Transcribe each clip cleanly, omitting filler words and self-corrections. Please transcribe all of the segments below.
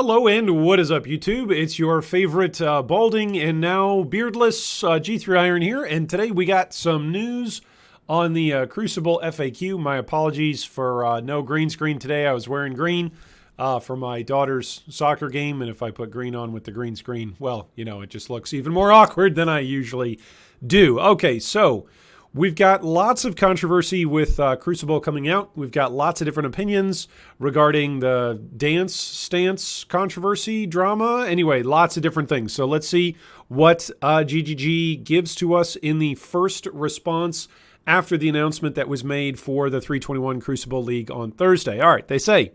Hello and what is up, YouTube? It's your favorite balding and now beardless G3 Iron here, and today we got some news on the Crucible FAQ. My apologies for no green screen today. I was wearing green for my daughter's soccer game, and if I put green on with the green screen, well, you know, it just looks even more awkward than I usually do. Okay, so we've got lots of controversy with Crucible coming out. We've got lots of different opinions regarding the dance stance controversy drama. Anyway, lots of different things. So let's see what GGG gives to us in the first response after the announcement that was made for the 321 Crucible League on Thursday. All right, they say,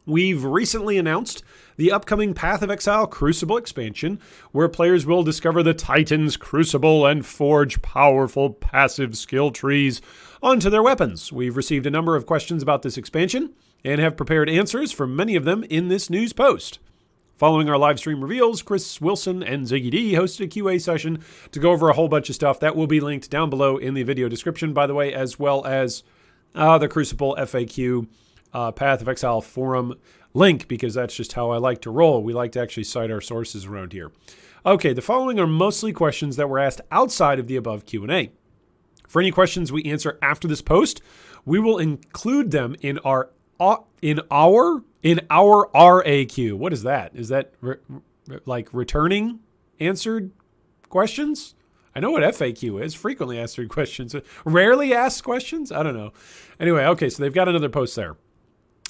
we've recently announced the upcoming Path of Exile Crucible expansion, where players will discover the Titans Crucible and forge powerful passive skill trees onto their weapons. We've received a number of questions about this expansion and have prepared answers for many of them in this news post. Following our live stream reveals, Chris Wilson and Ziggy D hosted a QA session to go over a whole bunch of stuff that will be linked down below in the video description, by the way, as well as the Crucible FAQ Path of Exile forum link, because that's just how I like to roll. We like to actually cite our sources around here. Okay, the following are mostly questions that were asked outside of the above Q&A. For any questions we answer after this post, we will include them in our RAQ. What is that? Is that like returning answered questions? I know what FAQ is, frequently answered questions. Rarely asked questions? I don't know. Anyway, okay, so they've got another post there.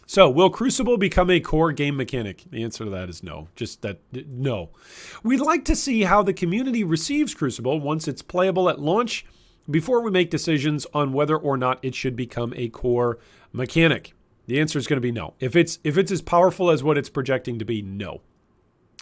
So, will Crucible become a core game mechanic? The answer to that is no. Just that, no. We'd like to see how the community receives Crucible once it's playable at launch before we make decisions on whether or not it should become a core mechanic. The answer is going to be no. If it's as powerful as what it's projecting to be, no.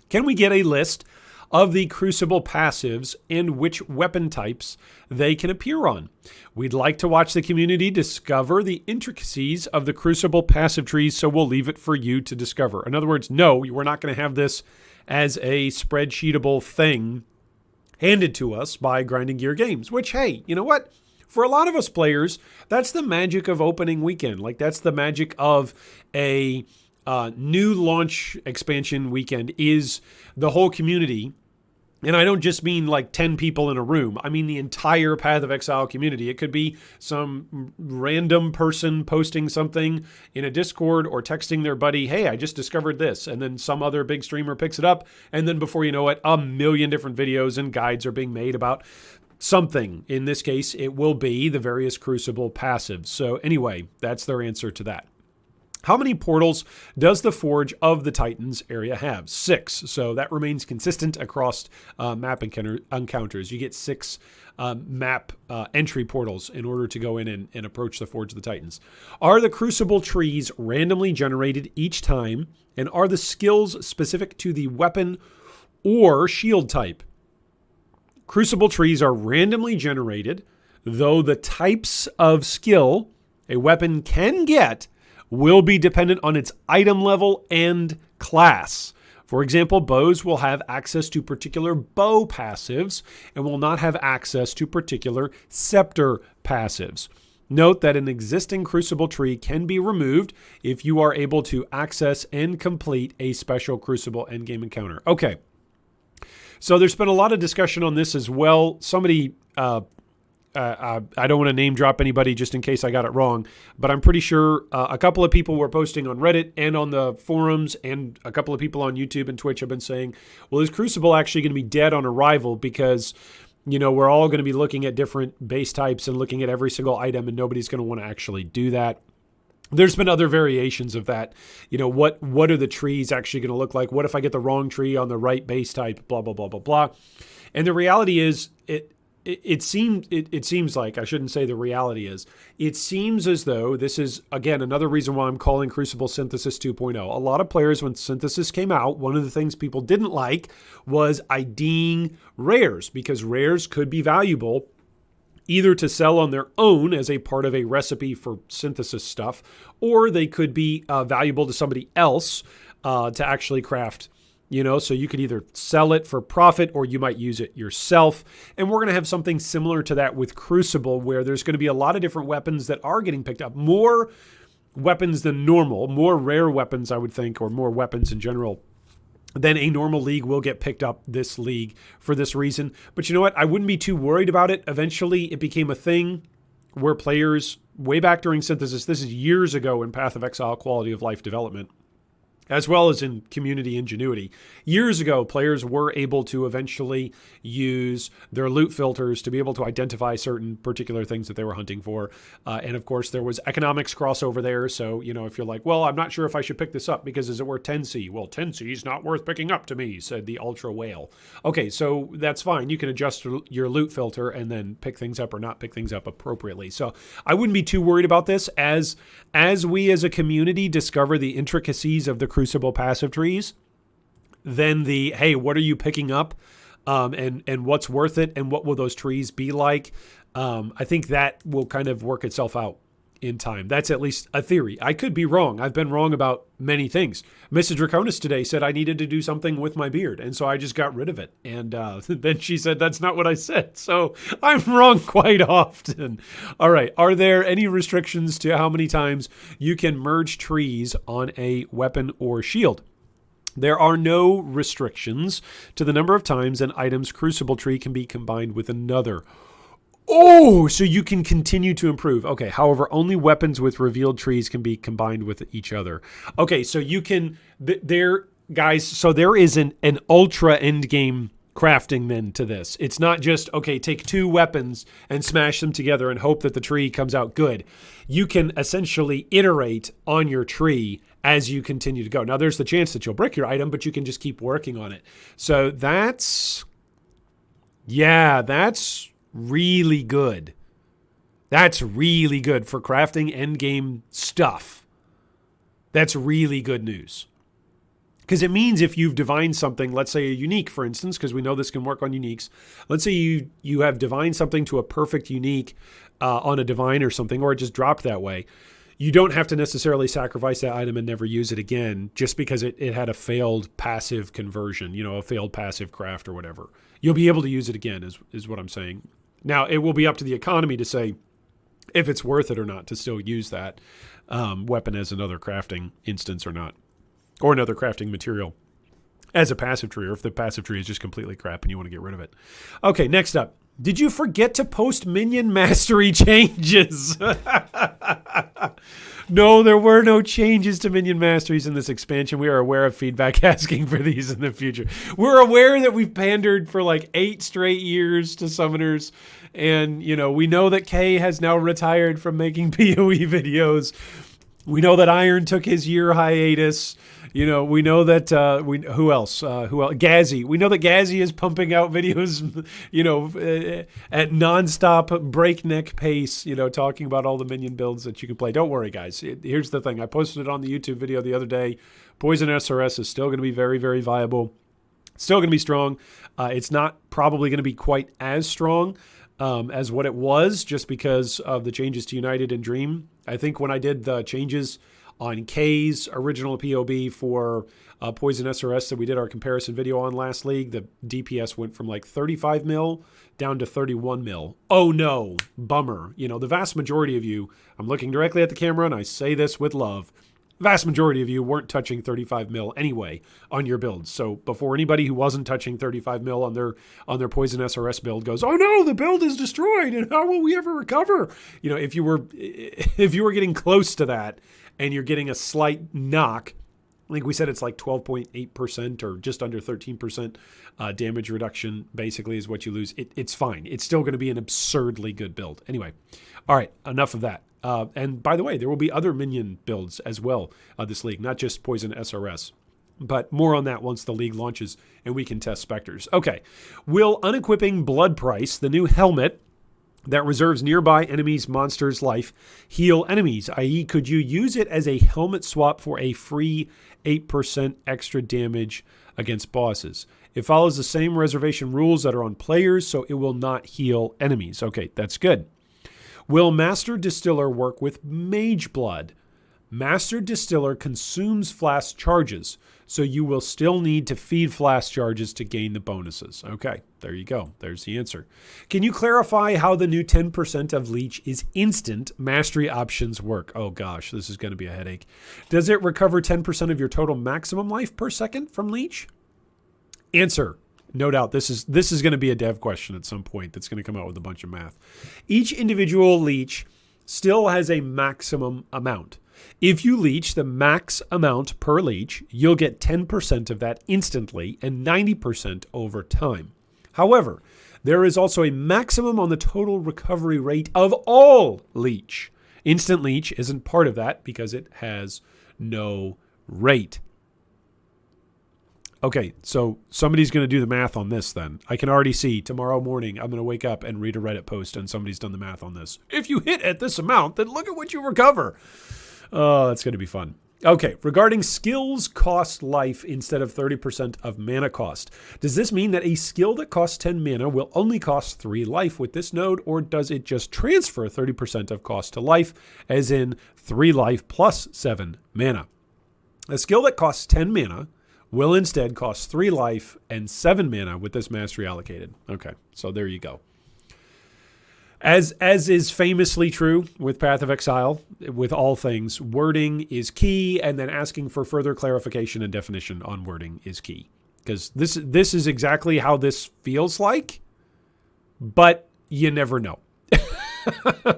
Can we get a list of the Crucible passives and which weapon types they can appear on? We'd like to watch the community discover the intricacies of the Crucible passive trees, so we'll leave it for you to discover. In other words, no, we're not going to have this as a spreadsheetable thing handed to us by Grinding Gear Games, which, hey, you know what? For a lot of us players, that's the magic of opening weekend. Like, that's the magic of a new launch expansion weekend, is the whole community. And I don't just mean like 10 people in a room. I mean the entire Path of Exile community. It could be some random person posting something in a Discord or texting their buddy, hey, I just discovered this. And then some other big streamer picks it up. And then before you know it, a million different videos and guides are being made about something. In this case, it will be the various Crucible passives. So anyway, that's their answer to that. How many portals does the Forge of the Titans area have? 6. So that remains consistent across map encounters. You get 6 map entry portals in order to go in and approach the Forge of the Titans. Are the Crucible trees randomly generated each time? And are the skills specific to the weapon or shield type? Crucible trees are randomly generated, though the types of skill a weapon can get will be dependent on its item level and class. For example, bows will have access to particular bow passives and will not have access to particular scepter passives. Note that an existing Crucible tree can be removed if you are able to access and complete a special Crucible endgame encounter. Okay, so there's been a lot of discussion on this as well. Somebody I don't want to name drop anybody just in case I got it wrong, but I'm pretty sure a couple of people were posting on Reddit and on the forums, and a couple of people on YouTube and Twitch have been saying, well, is Crucible actually going to be dead on arrival because, you know, we're all going to be looking at different base types and looking at every single item, and nobody's going to want to actually do that. There's been other variations of that. You know, what are the trees actually going to look like? What if I get the wrong tree on the right base type? Blah, blah, blah, blah, blah. And the reality is, it seems like, I shouldn't say the reality is, it seems as though this is, again, another reason why I'm calling Crucible Synthesis 2.0. A lot of players, when Synthesis came out, one of the things people didn't like was IDing rares, because rares could be valuable either to sell on their own as a part of a recipe for Synthesis stuff, or they could be valuable to somebody else to actually craft. You know, so you could either sell it for profit or you might use it yourself. And we're going to have something similar to that with Crucible, where there's going to be a lot of different weapons that are getting picked up. More weapons than normal, more rare weapons, I would think, or more weapons in general then a normal league will get picked up this league for this reason. But you know what? I wouldn't be too worried about it. Eventually, it became a thing where players, way back during Synthesis, this is years ago in Path of Exile quality of life development, as well as in community ingenuity. Years ago, players were able to eventually use their loot filters to be able to identify certain particular things that they were hunting for. And of course, there was economics crossover there. So, you know, if you're like, well, I'm not sure if I should pick this up because is it worth 10C? Well, 10C is not worth picking up to me, said the Ultra Whale. Okay, so that's fine. You can adjust your loot filter and then pick things up or not pick things up appropriately. So I wouldn't be too worried about this as we as a community discover the intricacies of the Crucible passive trees, then the, hey, what are you picking up? And what's worth it? And what will those trees be like? I think that will kind of work itself out in time. That's at least a theory. I could be wrong. I've been wrong about many things. Mrs. Draconis today said I needed to do something with my beard, and so I just got rid of it. And then she said, that's not what I said. So I'm wrong quite often. All right. Are there any restrictions to how many times you can merge trees on a weapon or shield? There are no restrictions to the number of times an item's Crucible tree can be combined with another. Oh, so you can continue to improve. Okay, however, only weapons with revealed trees can be combined with each other. Okay, so you can, guys, so there is an ultra endgame crafting then to this. It's not just, okay, take two weapons and smash them together and hope that the tree comes out good. You can essentially iterate on your tree as you continue to go. Now, there's the chance that you'll brick your item, but you can just keep working on it. So that's really good. That's really good for crafting endgame stuff. That's really good news. Because it means if you've divined something, let's say a unique, for instance, because we know this can work on uniques. Let's say you have divined something to a perfect unique on a divine or something, or it just dropped that way. You don't have to necessarily sacrifice that item and never use it again just because it had a failed passive conversion, you know, a failed passive craft or whatever. You'll be able to use it again is what I'm saying. Now, it will be up to the economy to say if it's worth it or not to still use that weapon as another crafting instance or not, or another crafting material as a passive tree, or if the passive tree is just completely crap and you want to get rid of it. Okay, next up. Did you forget to post minion mastery changes? No, there were no changes to minion masteries in this expansion. We are aware of feedback asking for these in the future. We're aware that we've pandered for like 8 straight years to summoners. And, you know, we know that Kay has now retired from making POE videos. We know that Iron took his year hiatus. You know, we know that, who else? Gazzy. We know that Gazzy is pumping out videos, you know, at nonstop breakneck pace, you know, talking about all the minion builds that you can play. Don't worry, guys. Here's the thing. I posted it on the YouTube video the other day. Poison SRS is still going to be very, very viable. Still going to be strong. It's not probably going to be quite as strong as what it was just because of the changes to United and Dream. I think when I did the changes on K's original POB for Poison SRS that we did our comparison video on last league, the DPS went from like 35 mil down to 31 mil. Oh no, bummer. You know, the vast majority of you, I'm looking directly at the camera and I say this with love, vast majority of you weren't touching 35 mil anyway on your builds. So before anybody who wasn't touching 35 mil on their Poison SRS build goes, oh no, the build is destroyed and how will we ever recover? You know, if you were getting close to that and you're getting a slight knock, I think we said it's like 12.8% or just under 13% damage reduction basically is what you lose. It's fine. It's still going to be an absurdly good build. Anyway, all right, enough of that. And by the way, there will be other minion builds as well this league, not just Poison SRS. But more on that once the league launches and we can test Spectres. Okay, will unequipping Blood Price, the new helmet that reserves nearby enemies' monsters' life, heal enemies? I.e., could you use it as a helmet swap for a free 8% extra damage against bosses? It follows the same reservation rules that are on players, so it will not heal enemies. Okay, that's good. Will Master Distiller work with Mage Blood? Master Distiller consumes flask charges, so you will still need to feed flask charges to gain the bonuses. Okay, there you go. There's the answer. Can you clarify how the new 10% of Leech is instant mastery options work? Oh gosh, this is going to be a headache. Does it recover 10% of your total maximum life per second from Leech? Answer. No doubt this is going to be a dev question at some point that's going to come out with a bunch of math. Each individual leech still has a maximum amount. If you leech the max amount per leech, you'll get 10% of that instantly and 90% over time. However, there is also a maximum on the total recovery rate of all leech. Instant leech isn't part of that because it has no rate. Okay, so somebody's going to do the math on this then. I can already see tomorrow morning I'm going to wake up and read a Reddit post and somebody's done the math on this. If you hit at this amount, then look at what you recover. Oh, that's going to be fun. Okay, regarding skills cost life instead of 30% of mana cost. Does this mean that a skill that costs 10 mana will only cost 3 life with this node, or does it just transfer 30% of cost to life, as in 3 life plus 7 mana? A skill that costs 10 mana will instead cost 3 life and 7 mana with this mastery allocated. Okay, so there you go. As is famously true with Path of Exile, with all things, wording is key, and then asking for further clarification and definition on wording is key. Because this is exactly how this feels like, but you never know.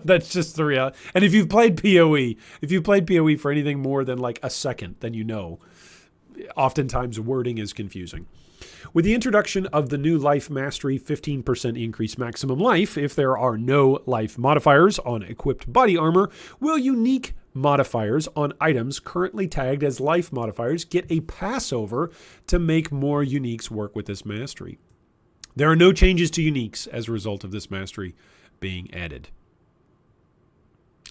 That's just the reality. And if you've played POE for anything more than like a second, then you know. Oftentimes wording is confusing. With the introduction of the new life mastery 15% increase maximum life, if there are no life modifiers on equipped body armor, will unique modifiers on items currently tagged as life modifiers get a passover to make more uniques work with this mastery? There are no changes to uniques as a result of this mastery being added.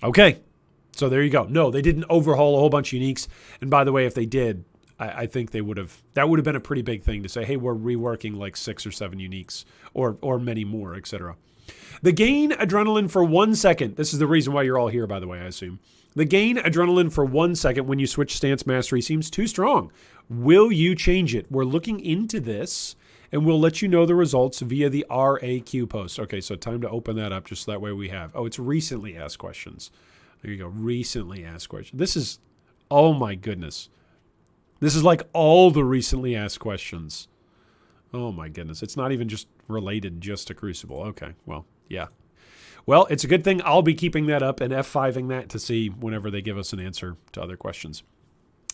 Okay, so there you go. No, they didn't overhaul a whole bunch of uniques. And by the way, if they did, I think that would have been a pretty big thing to say, hey, we're reworking like 6 or 7 uniques or many more, etc. The gain adrenaline for 1 second. This is the reason why you're all here, by the way, I assume. The gain adrenaline for 1 second when you switch stance mastery seems too strong. Will you change it? We're looking into this, and we'll let you know the results via the RAQ post. Okay, so time to open that up just so that way we have. Oh, it's recently asked questions. There you go, recently asked questions. This is, oh my goodness. This is like all the recently asked questions. Oh my goodness. It's not even just related just to Crucible. Okay, well, yeah. Well, it's a good thing I'll be keeping that up and F5ing that to see whenever they give us an answer to other questions.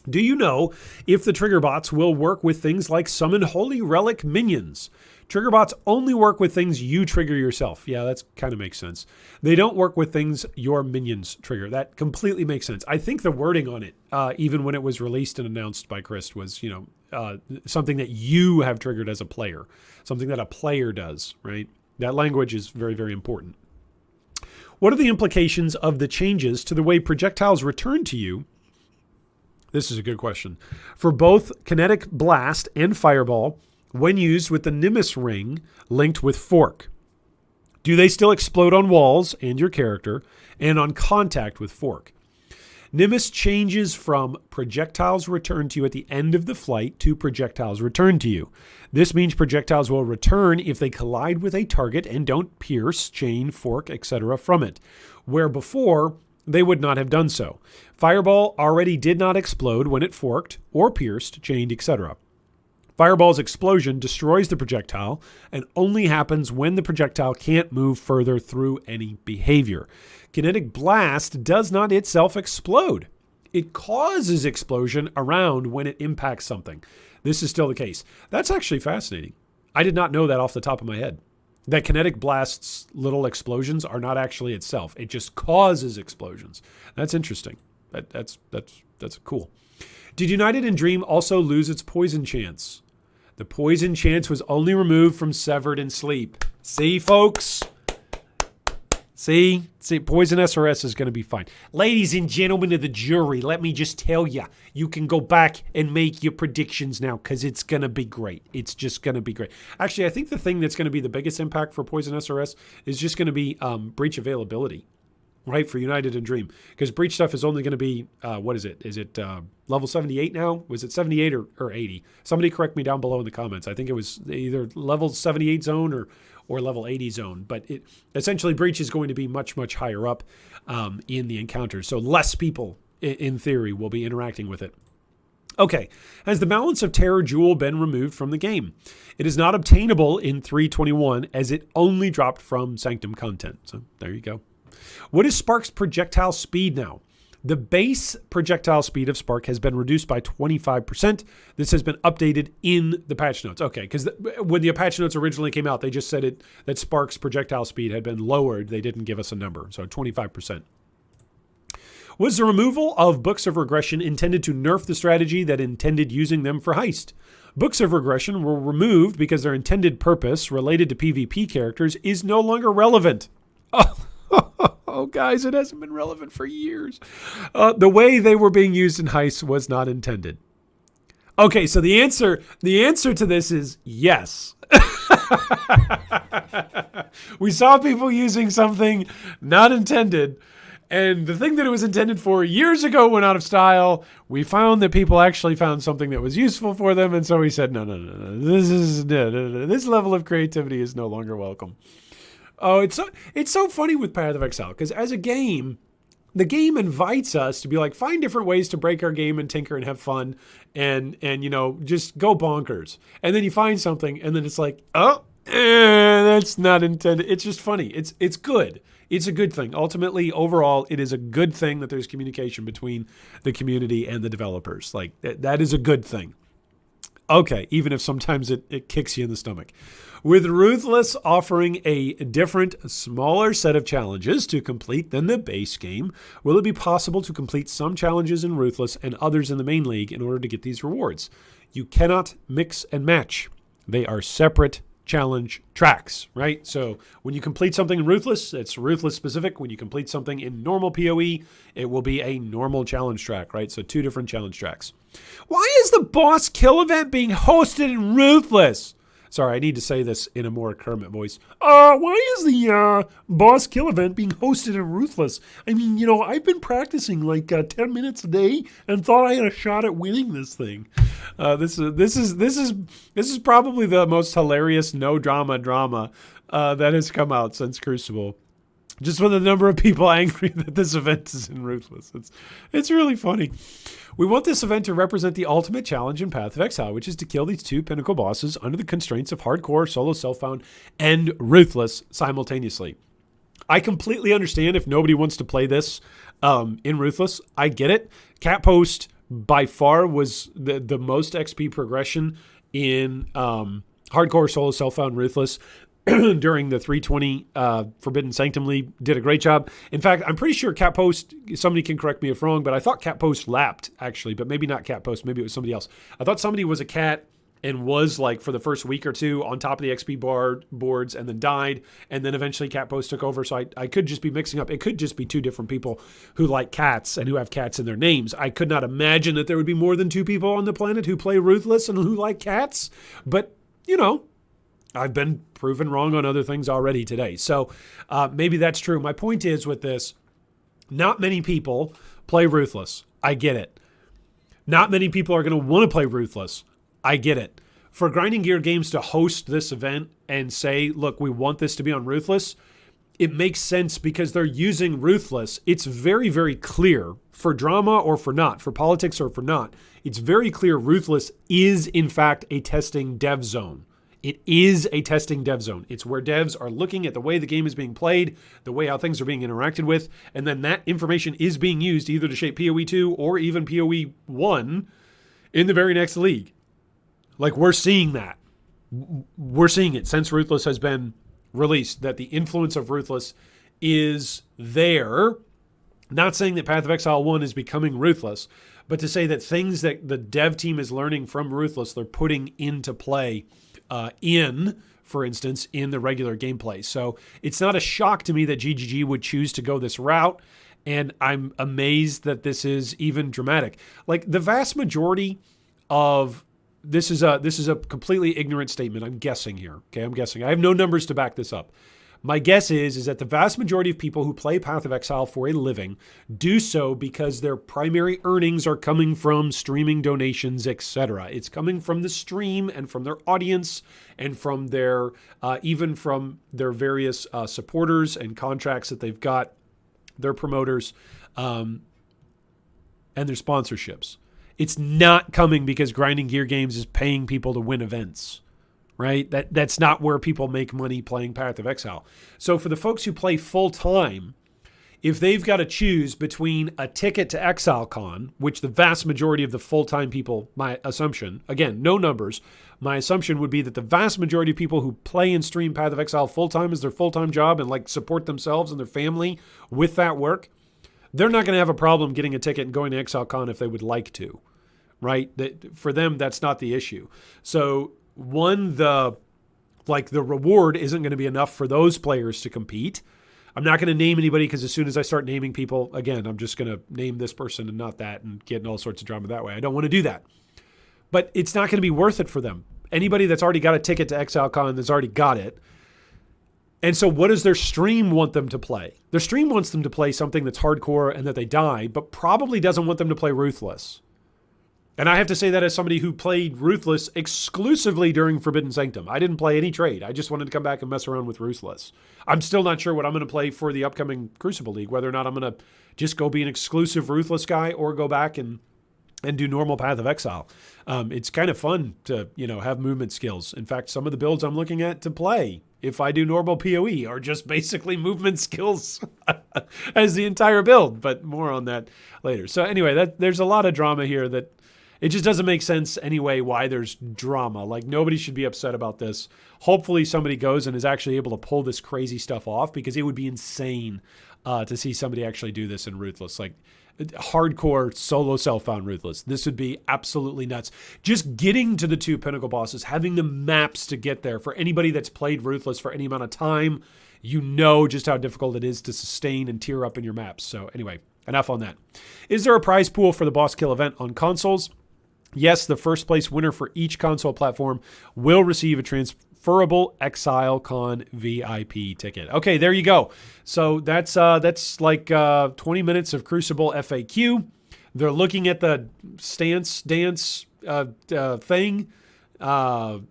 Do you know if the trigger bots will work with things like summon holy relic minions? Trigger bots only work with things you trigger yourself. Yeah, that kind of makes sense. They don't work with things your minions trigger. That completely makes sense. I think the wording on it, even when it was released and announced by Chris, was something that you have triggered as a player, something that a player does, right? That language is very, very important. What are the implications of the changes to the way projectiles return to you? This is a good question. For both kinetic blast and fireball, when used with the Nimbus ring linked with fork. Do they still explode on walls and your character and on contact with fork? Nimbus changes from projectiles returned to you at the end of the flight to projectiles returned to you. This means projectiles will return if they collide with a target and don't pierce, chain, fork, etc. from it, where before they would not have done so. Fireball already did not explode when it forked or pierced, chained, etc. Fireball's explosion destroys the projectile and only happens when the projectile can't move further through any behavior. Kinetic blast does not itself explode. It causes explosion around when it impacts something. This is still the case. That's actually fascinating. I did not know that off the top of my head. That kinetic blast's little explosions are not actually itself. It just causes explosions. That's interesting. That's cool. Did United and Dream also lose its poison chance? The poison chance was only removed from Severed and Sleep. See, folks? See, Poison SRS is going to be fine. Ladies and gentlemen of the jury, let me just tell you, you can go back and make your predictions now because it's going to be great. It's just going to be great. Actually, I think the thing that's going to be the biggest impact for Poison SRS is just going to be breach availability, right, for United and Dream. Because breach stuff is only going to be, what is it? Is it level 78 now? Was it 78 or 80? Somebody correct me down below in the comments. I think it was either level 78 zone or level 80 zone. But it essentially, breach is going to be much, much higher up in the encounters. So less people, in theory, will be interacting with it. Okay, has the Balance of Terror jewel been removed from the game? It is not obtainable in 3.21 as it only dropped from Sanctum content. So there you go. What is Spark's projectile speed now? The base projectile speed of Spark has been reduced by 25%. This has been updated in the patch notes. Okay, because when the patch notes originally came out, they just said that Spark's projectile speed had been lowered. They didn't give us a number, so 25%. Was the removal of Books of Regression intended to nerf the strategy that intended using them for heist? Books of Regression were removed because their intended purpose, related to PvP characters, is no longer relevant. Oh, guys, it hasn't been relevant for years. The way they were being used in heists was not intended. Okay, so the answer to this is yes. We saw people using something not intended. And the thing that it was intended for years ago went out of style. We found that people actually found something that was useful for them. And so we said, no. This level of creativity is no longer welcome. Oh, it's so funny with Path of Exile, because as a game, the game invites us to be like, find different ways to break our game and tinker and have fun and just go bonkers. And then you find something and then it's like, that's not intended. It's just funny. It's good. It's a good thing. Ultimately, overall, it is a good thing that there's communication between the community and the developers. Like that is a good thing. Okay, even if sometimes it kicks you in the stomach. With Ruthless offering a different, smaller set of challenges to complete than the base game, will it be possible to complete some challenges in Ruthless and others in the main league in order to get these rewards? You cannot mix and match. They are separate challenge tracks, right? So when you complete something in Ruthless, it's Ruthless specific. When you complete something in normal POE, it will be a normal challenge track, right? So 2 different challenge tracks. Why is the boss kill event being hosted in Ruthless? Sorry, I need to say this in a more Kermit voice. Why is the boss kill event being hosted in Ruthless? I mean, I've been practicing like 10 minutes a day and thought I had a shot at winning this thing. This is probably the most hilarious no drama that has come out since Crucible. Just with the number of people angry that this event is in Ruthless. It's really funny. We want this event to represent the ultimate challenge in Path of Exile, which is to kill these 2 pinnacle bosses under the constraints of hardcore, solo self-found, and Ruthless simultaneously. I completely understand if nobody wants to play this in Ruthless. I get it. Catpost by far was the most XP progression in hardcore, solo self-found, Ruthless. During the 320 Forbidden Sanctum League, did a great job. In fact, I'm pretty sure Catpost, somebody can correct me if wrong, but I thought Catpost lapped, actually, but maybe not Catpost, maybe it was somebody else. I thought somebody was a cat and was like for the first week or 2 on top of the XP boards and then died, and then eventually Catpost took over, so I could just be mixing up. It could just be 2 different people who like cats and who have cats in their names. I could not imagine that there would be more than 2 people on the planet who play Ruthless and who like cats, but, I've been proven wrong on other things already today. So maybe that's true. My point is with this, not many people play Ruthless. I get it. Not many people are going to want to play Ruthless. I get it. For Grinding Gear Games to host this event and say, look, we want this to be on Ruthless, it makes sense because they're using Ruthless. It's very, very clear for drama or for not, for politics or for not. It's very clear Ruthless is, in fact, a testing dev zone. It is a testing dev zone. It's where devs are looking at the way the game is being played, the way how things are being interacted with, and then that information is being used either to shape PoE 2 or even PoE 1 in the very next league. Like, we're seeing that. We're seeing it since Ruthless has been released, that the influence of Ruthless is there. Not saying that Path of Exile 1 is becoming Ruthless, but to say that things that the dev team is learning from Ruthless, they're putting into play for instance, in the regular gameplay. So it's not a shock to me that GGG would choose to go this route, and I'm amazed that this is even dramatic. Like, the vast majority of this is a completely ignorant statement. I'm guessing here. Okay, I'm guessing. I have no numbers to back this up. My guess is that the vast majority of people who play Path of Exile for a living do so because their primary earnings are coming from streaming donations, etc. It's coming from the stream and from their audience and from their even from their various supporters and contracts that they've got, their promoters, and their sponsorships. It's not coming because Grinding Gear Games is paying people to win events, right? That's not where people make money playing Path of Exile. So for the folks who play full time, if they've got to choose between a ticket to ExileCon, which the vast majority of the full-time people, my assumption, again, no numbers, my assumption would be that the vast majority of people who play and stream Path of Exile full-time as their full-time job and like support themselves and their family with that work, they're not going to have a problem getting a ticket and going to ExileCon if they would like to, right? For them, that's not the issue. So one, the reward isn't going to be enough for those players to compete. I'm not going to name anybody because as soon as I start naming people, again, I'm just going to name this person and not that and get in all sorts of drama that way. I don't want to do that. But it's not going to be worth it for them. Anybody that's already got a ticket to ExileCon that's already got it. And so what does their stream want them to play? Their stream wants them to play something that's hardcore and that they die, but probably doesn't want them to play Ruthless. And I have to say that as somebody who played Ruthless exclusively during Forbidden Sanctum. I didn't play any trade. I just wanted to come back and mess around with Ruthless. I'm still not sure what I'm going to play for the upcoming Crucible League, whether or not I'm going to just go be an exclusive Ruthless guy or go back and do normal Path of Exile. It's kind of fun to, have movement skills. In fact, some of the builds I'm looking at to play, if I do normal POE, are just basically movement skills as the entire build, but more on that later. So anyway, there's a lot of drama here that it just doesn't make sense anyway why there's drama. Like, nobody should be upset about this. Hopefully somebody goes and is actually able to pull this crazy stuff off, because it would be insane to see somebody actually do this in Ruthless. Like, hardcore solo self-found Ruthless. This would be absolutely nuts. Just getting to the 2 pinnacle bosses, having the maps to get there. For anybody that's played Ruthless for any amount of time, you know just how difficult it is to sustain and tier up in your maps. So anyway, enough on that. Is there a prize pool for the boss kill event on consoles? Yes, the first place winner for each console platform will receive a transferable ExileCon VIP ticket. Okay, there you go. So that's like 20 minutes of Crucible FAQ. They're looking at the dance thing,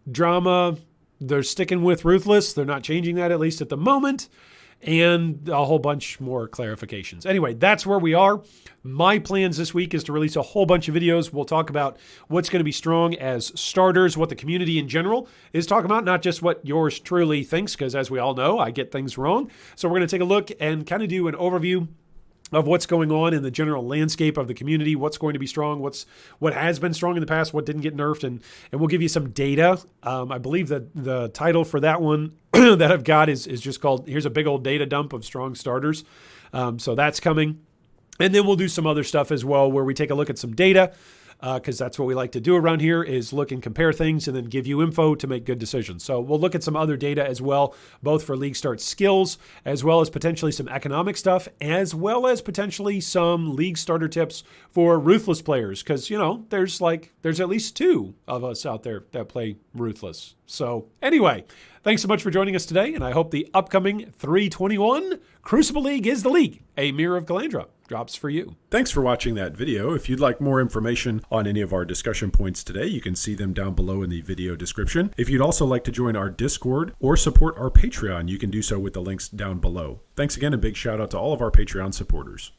drama. They're sticking with Ruthless. They're not changing that, at least at the moment. And a whole bunch more clarifications. Anyway, that's where we are. My plans this week is to release a whole bunch of videos. We'll talk about what's going to be strong as starters, what the community in general is talking about, not just what yours truly thinks, because as we all know, I get things wrong. So we're going to take a look and kind of do an overview of what's going on in the general landscape of the community, what's going to be strong, what has been strong in the past, what didn't get nerfed, and we'll give you some data. I believe that the title for that one that I've got is just called, here's a big old data dump of strong starters. So that's coming. And then we'll do some other stuff as well where we take a look at some data, because that's what we like to do around here, is look and compare things and then give you info to make good decisions. So we'll look at some other data as well, both for League Start skills, as well as potentially some economic stuff, as well as potentially some League Starter tips for Ruthless players, because, there's at least 2 of us out there that play Ruthless. So anyway, thanks so much for joining us today, and I hope the upcoming 321 Crucible League is the league. A Mirror of Calandra drops for you. Thanks for watching that video. If you'd like more information on any of our discussion points today, you can see them down below in the video description. If you'd also like to join our Discord or support our Patreon, you can do so with the links down below. Thanks again, and big shout out to all of our Patreon supporters.